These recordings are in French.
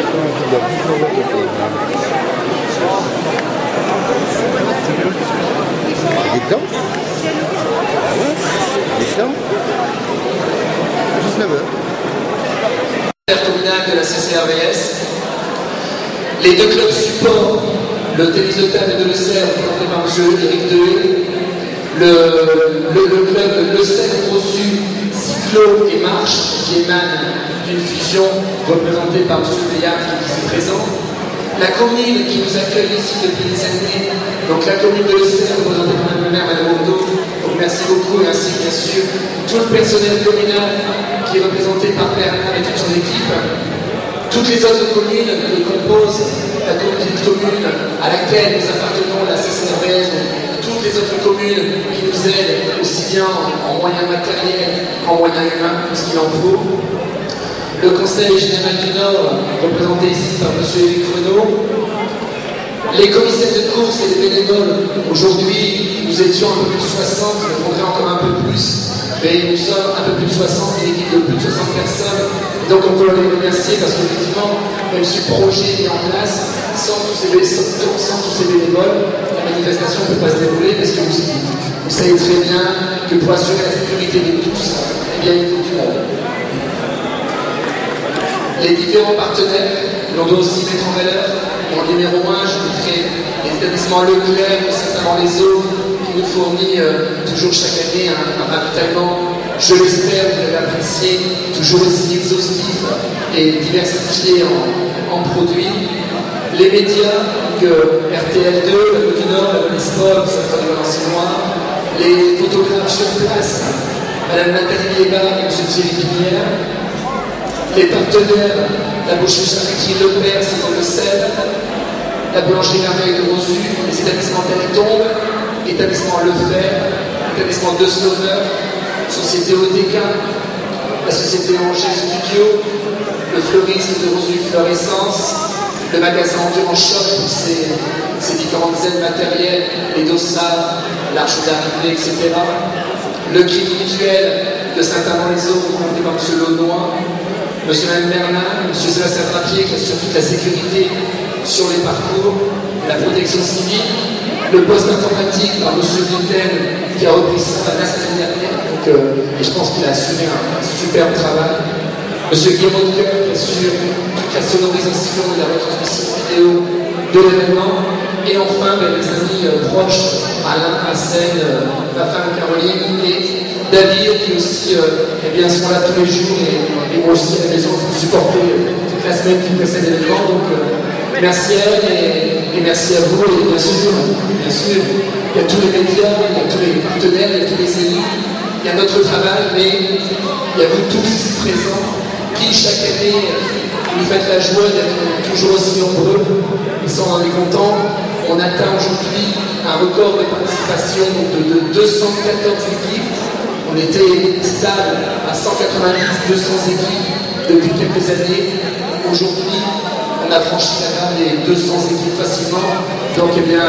Il est dedans? Il est dedans? 19h. Communal de la CCRVS. Les deux clubs support, le tennis de table de l'Auxerre, présenté par M. Éric Dehé, le club Le Cerf Reçu, Cyclo et Marche, qui émane d'une fusion représentée par M. Béard qui est ici présent. La commune qui nous accueille ici depuis des années, donc la commune de l'Auxerre, représentée par Mme le maire, Mme Rondeau. Donc merci beaucoup, et ainsi bien sûr tout le personnel communal qui est représenté par Bernard et toute son équipe. Toutes les autres communes qui composent la communauté de communes à laquelle nous appartenons, la CCRVS, toutes les autres communes qui nous aident aussi bien en moyens matériels qu'en moyens humains, puisqu'il en faut. Le Conseil général du Nord, représenté ici par M. Éric Renaud. Les commissaires de course et les bénévoles, aujourd'hui nous étions un peu plus de 60, il faudrait encore un peu plus, mais nous sommes un peu plus de 60, une équipe de plus de 60 personnes. Donc on peut les remercier parce qu'effectivement, même si le projet est en place, sans tous ces bénévoles, la manifestation ne peut pas se dérouler parce que vous savez très bien que pour assurer la sécurité de tous, eh bien il faut du monde. Les différents partenaires, l'on doit aussi mettre en valeur. En numéro 1, je mettrai les établissements Leclerc, notamment les eaux, qui nous fournit toujours chaque année un ravitaillement. Je l'espère, vous l'avez apprécié, toujours aussi exhaustif et diversifié en produits. Les médias, donc RTL2, la Côte du Nord, la Sport, ça fait dans l'ancien les photographes sur place, Madame Nathalie Lébar et M. Thierry Pinière. Les partenaires, la boucherie Le Père, c'est dans le sel, la boulangerie Merveille de Rosu, les établissements Télétombe, l'établissement Le Fer, l'établissement De Slover, Société OTK, la Société Angers Studio, le fleuriste de Rosu Fluorescence, le magasin Endurance Shop pour ses différentes aides matérielles, les dossards, l'arche d'arrivée, etc. Le Crédit Mutuel de Saint-Amand-les-Eaux, représenté par M. Launois, M. Bernard, M. Sébastien Trappier qui assure toute la sécurité sur les parcours, la protection civile, le poste informatique par M. Vitaine qui a repris ça la semaine dernière, et je pense qu'il a assuré un superbe travail. M. Guillermo de Coeur qui assure toute la sonorisation et la retransmission vidéo de l'événement. Et enfin, mes amis proches, Alain, Hassen, ma femme Caroline et David qui aussi eh bien, sont là tous les jours et moi aussi à la maison pour supporter toute la semaine qui précède l'événement. Donc merci à elle et merci à vous. Et bien sûr, il y a tous les médias, il y a tous les partenaires, il y a tous les élus, il y a notre travail, mais il y a vous tous ici présents qui chaque année nous faites la joie d'être toujours aussi nombreux. Ils sont dans les contents. On atteint aujourd'hui un record de participation de 214 équipes. On était stable à 190-200 équipes depuis quelques années. Aujourd'hui, on a franchi la barre des 200 équipes facilement. Donc, eh bien,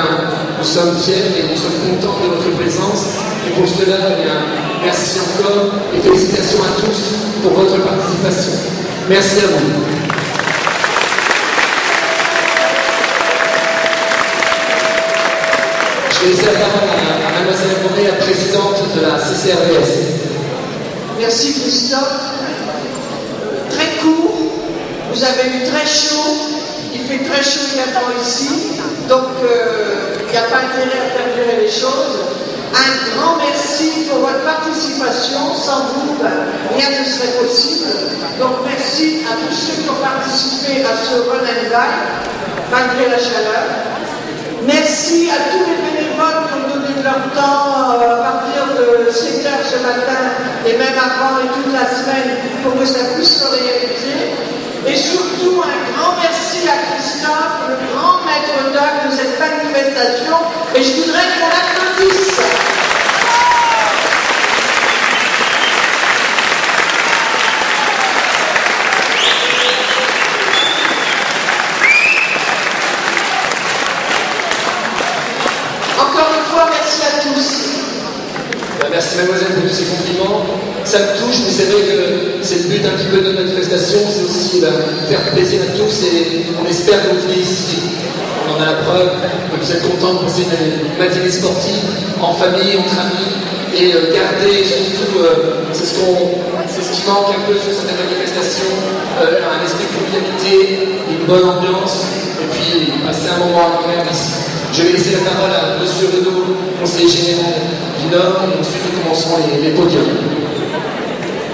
nous sommes fiers et nous sommes contents de votre présence. Et pour cela, eh bien, merci encore et félicitations à tous pour votre participation. Merci à vous. Je vais laisser la parole à Mademoiselle Bournet, la présidente de la CCRVS. Merci Christophe. Très court, vous avez eu très chaud, il fait très chaud également ici, donc il n'y a pas intérêt à faire durer les choses. Un grand merci pour votre participation, sans vous, rien ne serait possible. Donc merci à tous ceux qui ont participé à ce run and bike, malgré la chaleur. Merci à tous les bénévoles qui ont donné de leur temps à partir de 7 h ce matin et même avant et toute la semaine pour que ça puisse se réaliser. Et surtout un grand merci à Christophe, le grand maître d'œuvre de cette manifestation. Et je voudrais qu'on l'applaudisse. Merci mademoiselle pour tous ces compliments. ça me touche, mais c'est vrai que c'est le but un petit peu de notre manifestation, c'est aussi faire plaisir à tous et on espère que vous venez ici. On en a la preuve, vous êtes contents de passer une matinée sportive en famille, entre amis, et garder surtout, c'est ce qui manque un peu sur certaines manifestations, un esprit de convivialité, une bonne ambiance, et puis passer un moment agréable ici. Je vais laisser la parole à M. Renaud, conseiller général du Nord, et ensuite nous commencerons les podiums.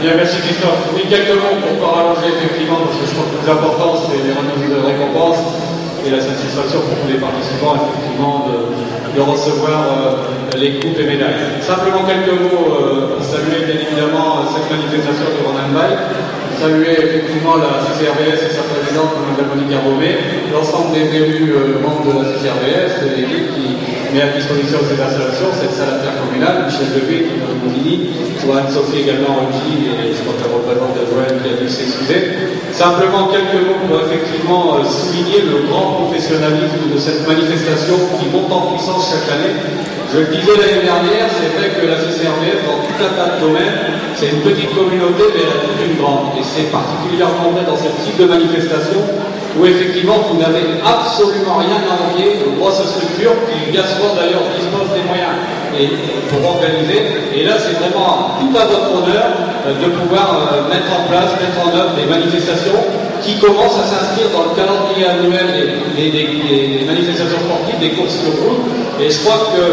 Bien, merci Christophe. Oui, quelques mots pour pas rallonger effectivement, parce que je crois que le plus important, c'est les remises de récompense et la satisfaction pour tous les participants, effectivement, de recevoir les coupes et médailles. Simplement quelques mots pour saluer bien évidemment cette manifestation de Rhône-Alpes, saluer effectivement la CCRBS et sa présidente, Mme Monique Herbomé, l'ensemble des élus membres de la CCRBS, de l'équipe qui met à disposition de ces installations, cette salle intercommunale, Michel Debuy, qui est dans Montligny, Anne-Sophie également Rugy, et je crois qu'elle représente Joël qui a dû s'excuser. Simplement quelques mots pour effectivement souligner le grand professionnalisme de cette manifestation qui monte en puissance chaque année. Je le disais l'année dernière, c'est vrai que la CCRBS, dans tout un tas de domaines, c'est une petite communauté, mais elle a toute une grande. Et c'est particulièrement vrai dans ce type de manifestation où effectivement vous n'avez absolument rien à envier aux grosses structures qui, bien souvent d'ailleurs, disposent des moyens pour organiser. Et là, c'est vraiment tout à votre honneur de pouvoir mettre en place, mettre en œuvre des manifestations qui commencent à s'inscrire dans le calendrier annuel des manifestations sportives, des courses sur route. Et je crois que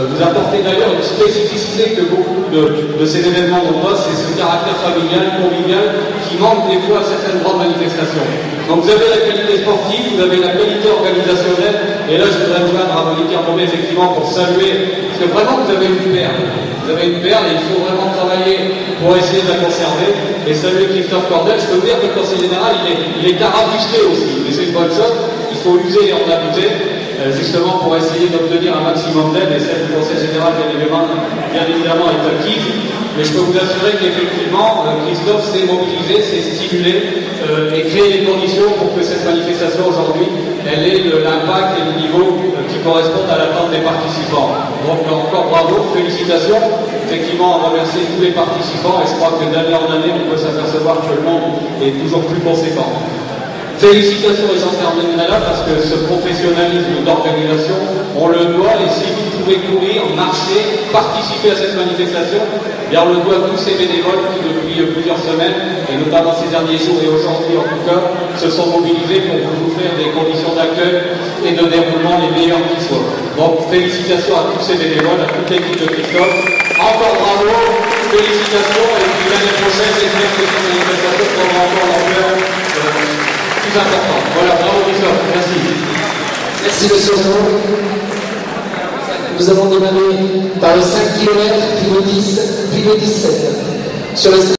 vous apportez d'ailleurs une spécificité que beaucoup de ces événements n'ont pas, c'est ce caractère familial, convivial, qui manque des fois à certaines grandes manifestations. Donc vous avez la qualité sportive, vous avez la qualité organisationnelle, et là je voudrais vous joindre à Monique Herbomé effectivement pour saluer, parce que vraiment vous avez une perle. Vous avez une perle et il faut vraiment travailler pour essayer de la conserver. Et saluer Christophe Cordel, je peux vous dire que le conseil général il est carabusqué aussi, mais c'est une bonne chose, il faut user et en abuser. Justement pour essayer d'obtenir un maximum d'aide, et celle du Conseil général bien évidemment est acquise, mais je peux vous assurer qu'effectivement Christophe s'est mobilisé, s'est stimulé et créé les conditions pour que cette manifestation aujourd'hui elle ait l'impact et le niveau qui correspondent à l'attente des participants. Donc encore bravo, félicitations, effectivement on remercie tous les participants et je crois que d'année en année on peut s'apercevoir que le nombre est toujours plus conséquent. Félicitations et j'en terminerai là parce que ce professionnalisme d'organisation, on le doit, et si vous pouvez courir, marcher, participer à cette manifestation, bien on le doit à tous ces bénévoles qui depuis plusieurs semaines, et notamment ces derniers jours et aujourd'hui en tout cas, se sont mobilisés pour vous offrir des conditions d'accueil et de déroulement les meilleures qui soient. Donc félicitations à tous ces bénévoles, à toute l'équipe de Christophe, encore bravo, félicitations, et puis l'année prochaine, j'espère que cette manifestation prendra encore l'ampleur important. Voilà, bravo Christophe, merci. Merci monsieur Renaud. Nous avons démarré par le 5 km, puis le 10, puis le 17. Sur le